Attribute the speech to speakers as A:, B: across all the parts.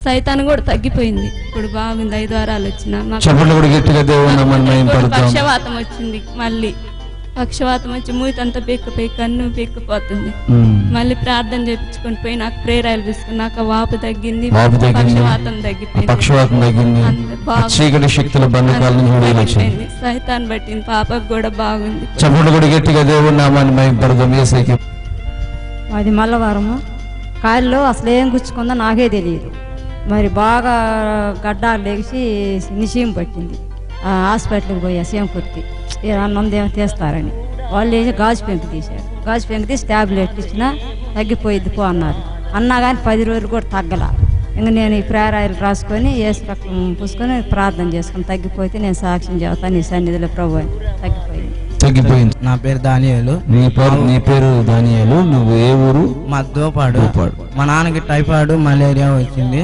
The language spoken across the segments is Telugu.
A: సైతాన్ కూడా తగ్గిపోయింది. ఇప్పుడు బాగుంది. 5 వారాలు వచ్చిన పక్షవాతం వచ్చింది. మళ్ళీ పక్షవాతం వచ్చి మూతంతా పెక్కిపోయి కన్ను పెక్కిపోతుంది. మళ్ళీ ప్రార్థన చేయించుకొని పోయి నాకు ప్రేయర్ ఆయిల్ తీసుకున్నాక వాపు తగ్గింది, పక్షవాతం తగ్గిపోయింది. సైతాన్ పట్టింది. పాపకు కూడా బాగుంది.
B: అది మల్లవారము. కాలిలో అసలు ఏం గుచ్చుకుందో నాకే తెలియదు. మరి బాగా గడ్డాలు లేచి నిషయం పట్టింది. హాస్పిటల్కి పోయా సేమకుర్తి. అన్నందేమో తీస్తారని వాళ్ళు వేసి గాజు పెంకు తీశారు. గాజు పెంకు తీసి ట్యాబ్లెట్లు ఇచ్చినా తగ్గిపోయిద్ది పో అన్నారు. అన్నా కానీ 10 రోజులు కూడా తగ్గల. ఇంక నేను ఈ ప్రేయర్ ఆయిల్ రాసుకొని ఏసు రక్తం పూసుకొని ప్రార్థన చేసుకొని తగ్గిపోతే నేను సాక్ష్యం చెబుతాను నీ సన్నిధిలో ప్రభు.
C: తగ్గిపోయింది. నా పేరు దానియేలు. నీ పేరు దానియేలు. నువ్వు ఏ ఊరు? మా దోపాడు. మా నాన్నకి టైఫాయిడ్ మలేరియా వచ్చింది.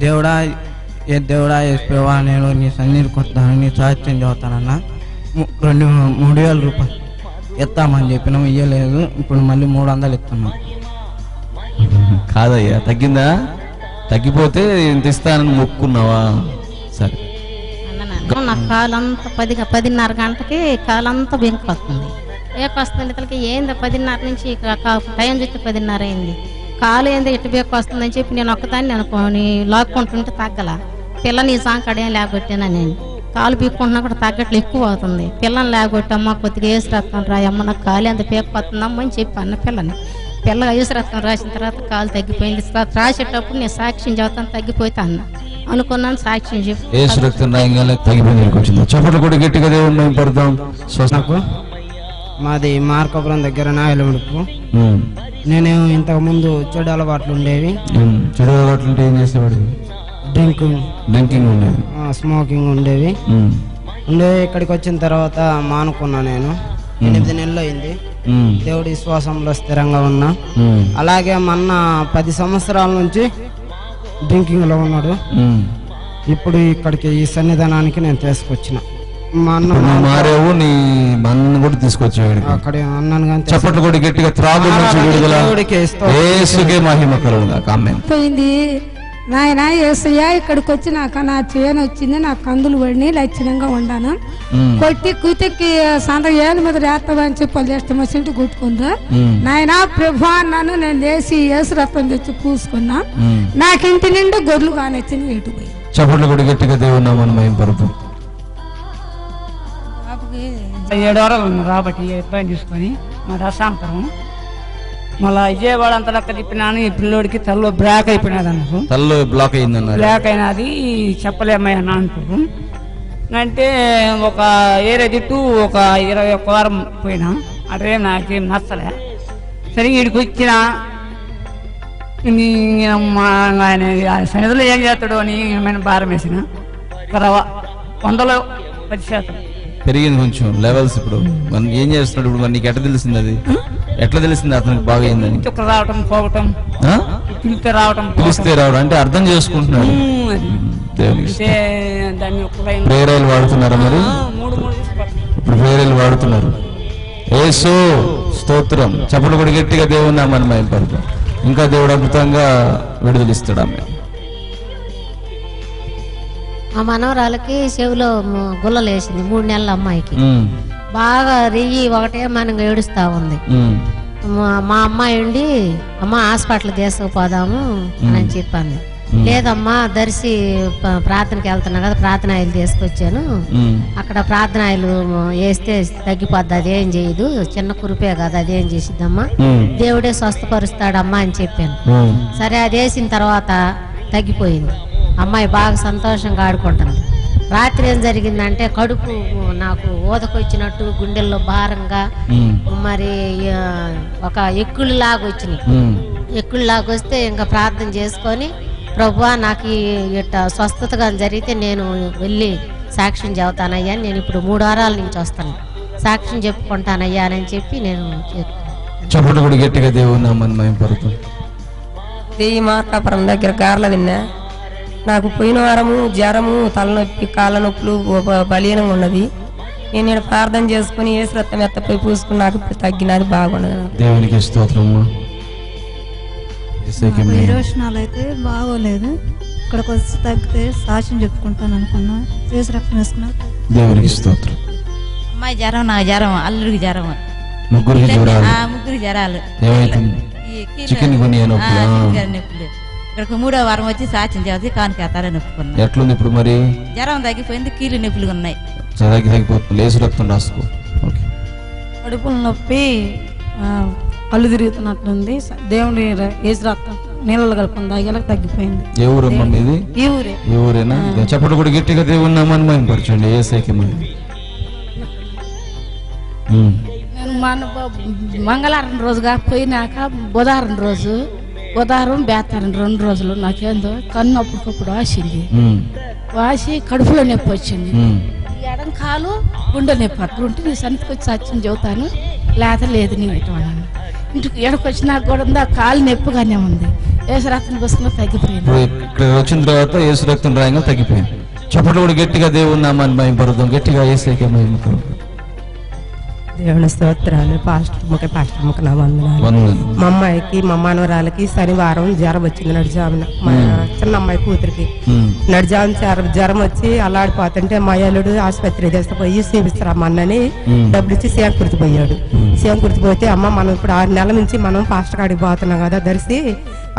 C: దేవుడా వేసుకోవా, నేను నీ సన్నిధికి వస్తాను, నీ సాక్ష్యం చదువుతానన్నా. 3,000 రూపాయలు ఎత్తామని చెప్పినాం, ఇయ్యలేదు. ఇప్పుడు మళ్ళీ 300 ఇస్తున్నాం. కాదయ్యా, తగ్గిందా? తగ్గిపోతే ఇంత ఇస్తానని మొక్కున్నావా? సరే.
D: నా కాలంతా 10:30 గంటకి కాలంతా బెంకు వస్తుంది. వస్తుంది ఇతనికి ఏంది 10:30 నుంచి టైం చూస్తే 10:30 అయింది. కాలు ఏంది ఇటు బెక్కు వస్తుందని చెప్పి నేను ఒక్కదాన్ని అనుకోని లాక్కుంటుంటే తగ్గల. పిల్లని సాంకడేం లేకొట్టానా, నేను కాలు పీక్కుంటున్నా కూడా తగ్గట్లు ఎక్కువ అవుతుంది. పిల్లని లేకొట్టమ్మా కొద్దిగా ఏసు రక్తం రాయమ్మ, నాకు కాలు ఎంత పేకు వస్తుందమ్మా అని చెప్పి అన్న పిల్ల ఏసు రక్తం రాసిన తర్వాత కాలు తగ్గిపోయింది. రాసేటప్పుడు నేను సాక్ష్యం చెబుతాను తగ్గిపోతే అన్న అనుకున్నాను. సాక్ష్యం చెప్పి
E: మాది మార్కాపురం దగ్గర నాయలముడుపు. నేను ఇంతకు ముందు చెడు అలవాట్లు ఉండేవి.
C: చెడు అలవాట్లు ఏం చేసేవాడు? డ్రింకింగ్ ఉండేవి,
E: స్మోకింగ్ ఉండేవి. ఇక్కడికి వచ్చిన తర్వాత మానుకున్నా. నేను 8 నెలలు అయింది. దేవుడి విశ్వాసంలో స్థిరంగా ఉన్నా. అలాగే మొన్న 10 సంవత్సరాల నుంచి డ్రింకింగ్ లో ఉన్నాడు. ఇప్పుడు ఇక్కడికి ఈ సన్నిధానానికి నేను తీసుకొచ్చిన. మా అన్న
C: మారేవు, నీ అన్న కూడా తీసుకొచ్చాడు.
E: అక్కడ అన్నాను కానీ
C: చప్పట్లు కూడా గట్టిగా త్రాగు నుంచి విడుదల యేసుకే మహిమ కలుగుగాక. ఆమేన్.
F: పోయింది నాయన యేసయ్య, ఇక్కడికి వచ్చి నాకు నా చేను వచ్చింది, నాకు కందులు పడిని లక్షణంగా ఉండాను. కొట్టి కూతుకి సంత ఏళ్ళ మీద రేస్తావని చెప్పి వాళ్ళు ఇష్టం వచ్చినట్టు కొట్టుకుందా. నాయన ప్రభు అన్నాను. నేను లేచి యేసు రక్తం తెచ్చి పూసుకున్నా. నాకు ఇంటి నిండా గొర్రెలు కానొచ్చింది. ఎటు పోయి
C: చప్పట్లు కూడా గట్టిగా దేవుని మహిమ పరుపు.
G: 7 వారాలు రాబట్టి ఇబ్బంది తీసుకొని మా దశాంతరం మళ్ళా విజయవాడ అంతా లెక్క తిప్పినాను. ఈ పిల్లోడికి తల్లో బ్లాక్ అయిపోయినది అన్నారు.
C: తల్లో బ్లాక్ అయిందన్నారు.
G: బ్లాక్ అయినది చెప్పలేమయ్యా అంటారు. అంటే ఒక ఏరేదిట్టు ఒక 21 వారం పోయినా. అదే నాకేం నచ్చలే. సరే వీడికి వచ్చిన ఆయన సన్నిధిలో ఏం చేస్తాడు అని నేను భారం వేసిన. 100%
C: పెరిగింది కొంచెం లెవెల్స్. ఇప్పుడు మనం ఏం చేస్తున్నాడు? ఇప్పుడు నీకు ఎట్లా తెలిసింది? అది ఎట్లా తెలిసింది అతనికి బాగా అయిందని?
G: రావటం పోవటం, పిలిస్తే
C: రావడం అంటే అర్థం చేసుకుంటున్నాడు. ప్రేరాలు వాడుతున్నారా మరి? ఇప్పుడు ప్రేరాలు వాడుతున్నారు. యేసు స్తోత్రం. చప్పట్లు కూడా గట్టిగా దేవుని నామాన్ని మహిమపరుద్దాం. ఇంకా దేవుడు అద్భుతంగా విడుదలిస్తాడు. ఆమె
D: మా మనవరాలకి చెవిలో గుల్లలు వేసింది. 3 నెలల అమ్మాయికి బాగా రెయ్యి ఒకటే మనం ఏడుస్తా ఉంది. మా అమ్మాయి ఉండి అమ్మ హాస్పిటల్ తీసుకుపోదాము అని చెప్పాను. లేదమ్మా దర్శి ప్రార్థనకి వెళ్తున్నా కదా, ప్రార్థన ఆయిల్ తీసుకొచ్చాను, అక్కడ ప్రార్థన ఆయిల్ వేస్తే తగ్గిపోద్ది, అదేం చేయదు, చిన్న కురిపే కదా, అదేం చేసిద్దమ్మా, దేవుడే స్వస్థపరుస్తాడమ్మా అని చెప్పాను. సరే అది వేసిన తర్వాత తగ్గిపోయింది. అమ్మాయి బాగా సంతోషంగా ఆడుకుంటుంది. రాత్రి ఏం జరిగిందంటే కడుపు నాకు ఊదకొచ్చినట్టు, గుండెల్లో భారంగా, మరి ఒక ఎక్కుళ్ళలాగా వచ్చినాయి. ఎక్కుళ్ళలాగా వస్తే ఇంకా ప్రార్థన చేసుకొని ప్రభువా నాకు ఇట్ట స్వస్థతగా జరిగితే నేను వెళ్ళి సాక్ష్యం చెబుతానయ్యా, నేను ఇప్పుడు 3 వారాల నుంచి వస్తాను, సాక్ష్యం చెప్పుకుంటానయ్యా అని చెప్పి నేను
C: గట్టిగా దేవుని
B: మార్కాపురం దగ్గర గార్ల తిన్నా. నాకు పోయిన వారము జ్వరము, తలనొప్పి, కాళ్ళ నొప్పులు బలీనంగా ఉన్నది. నేను ప్రార్థన చేసుకుని యేసు రక్తం ఎత్తపోయి పూసుకుని నాకు ఇప్పుడు తగ్గినది, బాగున్నది.
C: దేవునికి స్తోత్రము.
F: విరోచనాలు అయితే బాగోలేదు.
H: ఇక్కడికి వచ్చి తగ్గితే సాక్ష్యం చెప్పుకుంటాను అనుకున్నా. చేసి రక్తం వేసుకున్నా.
I: దేవునికి స్తోత్రం.
J: అమ్మాయి జ్వరం, నాకు జ్వరం, అల్లుడికి జ్వరం,
I: ముగ్గురికి జ్వరాలు.
J: ముగ్గురు జ్వరాలు.
I: ఏమైతుంది? చికెన్ గునియా నొప్పులు.
J: నొప్పులు. ఇక్కడికి 3వ వారం వచ్చి సాక్ష్యం చేసి కానుకేతారని నొప్పుకున్నా.
I: ఎట్లుంది ఇప్పుడు మరి?
J: జ్వరం తగ్గిపోయింది, కీళ్ళు నొప్పులు ఉన్నాయి.
I: తగ్గిపోతుంది. లేసు రక్తం రాసుకో. ఓకే.
F: కడుపుల నొప్పి, కళ్ళు తిరుగుతున్నట్లుంది. దేవుడి ఏసు రక్తం నీళ్ళలో కలుపుకుంది, తాగేలా తగ్గిపోయింది.
I: ఏ ఊరమ్మా మీది?
F: ఈ ఊరే.
I: ఈ ఊరేనా? చెప్పడు కూడా గట్టిగా దేవుని నామాన్ని మహిమపరచండి. ఏసైకి మహిమ.
K: నేను మంగళవారం రోజు కాకపోయినాక బుధవారం రోజు, బుధవారం బేతారం 2 రోజులు నాకేందో కన్ను అప్పటికప్పుడు వాసింది. వాసి కడుపులో నొప్పి వచ్చింది. ఎడం కాలు గుండె నొప్పి అట్లుంటే నీ సన్నిధికి వచ్చి సాక్ష్యం చెబుతాను, లేత లేదు నీ ఇటువన్నాను. ఇంటికి ఎడకు వచ్చినాక కూడా ఉంది, ఆ కాలు నొప్పిగానే ఉంది. ఏసు రక్తం బస్సులో తగ్గిపోయింది.
I: ఇక్కడ వచ్చిన తర్వాత ఏసు రక్తం రాయంగా తగ్గిపోయింది. చెప్పడు కూడా గట్టిగా దేవుని నామాన్ని మహిమపరుద్దాం. గట్టిగా ఏసైకి మహిమ.
L: దేవుని స్తోత్రాలు. పాస్టర్ ముఖ నా వందనాలు. మా అమ్మాయికి, మా మనవరాలకి శనివారం జ్వరం వచ్చింది. నడిజామున మా చిన్న అమ్మాయి కూతురికి నడిజామున జ్వరం వచ్చి అల్లాడిపోతుంటే మా అల్లుడు ఆసుపత్రి తీసుకుపోయి చూపిస్తారమ్మని డబ్బులు ఇచ్చి సేంకుర్తి పోయాడు. సేంకుర్తి పోతే అమ్మ మనం ఇప్పుడు 6 నెలల నుంచి మనం పాస్టర్ కాడికి పోతున్నాం కదా, దర్శి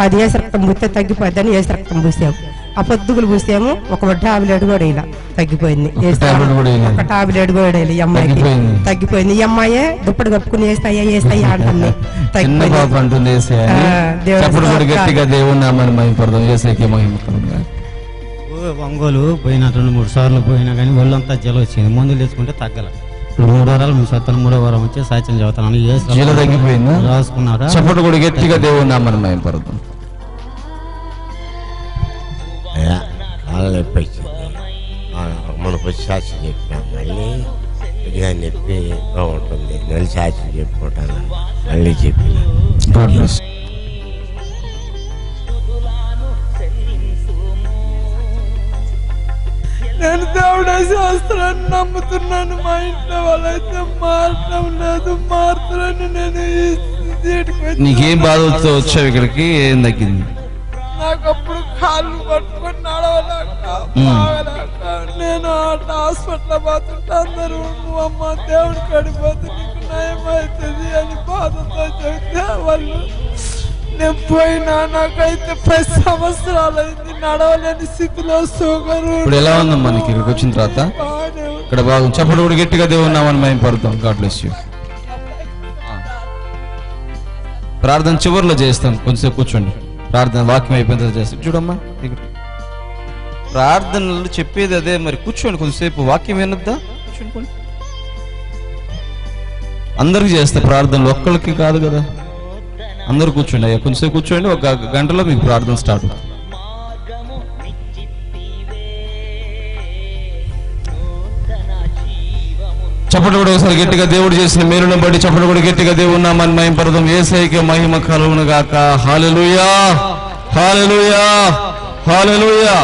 L: అది ఏసు రక్తం పూస్తే తగ్గిపోద్దని ఏసు రక్తం పూసాము. ఆ పొద్దుగులు పూసాము. ఒక టాబ్లెట్ కూడా ఇలా తగ్గిపోయింది. ఒక టాబ్లెట్ కూడా ఈ అమ్మాయికి తగ్గిపోయింది. ఈ అమ్మాయే దుప్పటి కప్పుకుని వేస్తాయా అంటుంది.
M: ఒంగోలు పోయిన 2-3 సార్లు పోయినా కానీ ఒళ్ళంతా జలం వచ్చింది. మందులు తెచ్చుకుంటే తగ్గల. 3 వారాలు మీ సత్తాను 3వ వారం వచ్చి సాక్ష్యం చదువుతాను.
I: తగ్గిపోయిందా?
M: రాసుకున్నారా?
I: చెప్పడు కూడా గట్టిగా దేవుని నామాన్ని మహిమపరుద్దాం.
N: కాళ్ళ నొప్పి వచ్చింది. మనకు వచ్చి సాక్ష్యం చెప్పినాం. మళ్ళీ ఇదిగా నొప్పి ఉంటుంది, మళ్ళీ సాక్ష్యం చెప్పుకుంటాను. మళ్ళీ చెప్పిన
O: నేను దేవుడే శాస్త్రాన్ని నమ్ముతున్నాను. మా ఇంట్లో వాళ్ళైతే మారటం లేదు. మారుతారని నేను
I: నీకేం బాధ వచ్చావు ఇక్కడికి? ఏం తగ్గింది?
O: నాకు అప్పుడు కాళ్ళు పట్టుకొని నడవలేక నేను హాస్పిటల్ పోతుంటే అందరూ నువ్వు అమ్మ దేవుడి కడిపోతే నీకు నయం అవుతుంది అని బాధతో చెప్తే వాళ్ళు నేను పోయినా. నాకైతే 10 సంవత్సరాలైంది, నడవలేని స్థితిలో షుగర్.
I: ఇప్పుడు ఎలా ఉందమ్మా నీకు ఇక్కడికి వచ్చిన తర్వాత? ఇక్కడ బాగుంది. చెప్పడు కూడా గట్టిగా దేవుని నామాన్ని మహిమపరుద్దాం. God bless you. ప్రార్థన చివరిలో చేస్తాం. కొంచెంసేపు కూర్చోండి. ప్రార్థన వాక్యం అయిపోయిన తర్వాత చేస్తాం. చూడమ్మా ఇక్కడ ప్రార్థనలు చెప్పేది అదే. మరి కూర్చోండి కొంచెంసేపు. వాక్యం వినొద్దా? కూర్చోండి. అందరికి చేస్తే ప్రార్థనలు ఒక్కళ్ళకి కాదు కదా. అందరు కూర్చోండి. అయ్యా కొంచెంసేపు కూర్చోండి. 1 గంటలో మీకు ప్రార్థన స్టార్ట్. చప్పటి కూడా ఒకసారి గట్టిగా దేవుడు చేసిన మేలును బట్టి చప్పటి కూడా గట్టిగా దేవుడు నామాన్ని మహిమపరుద్దాం. యేసయ్యకి మహిమ కలుగును గాక. హల్లెలూయా, హల్లెలూయా, హల్లెలూయా.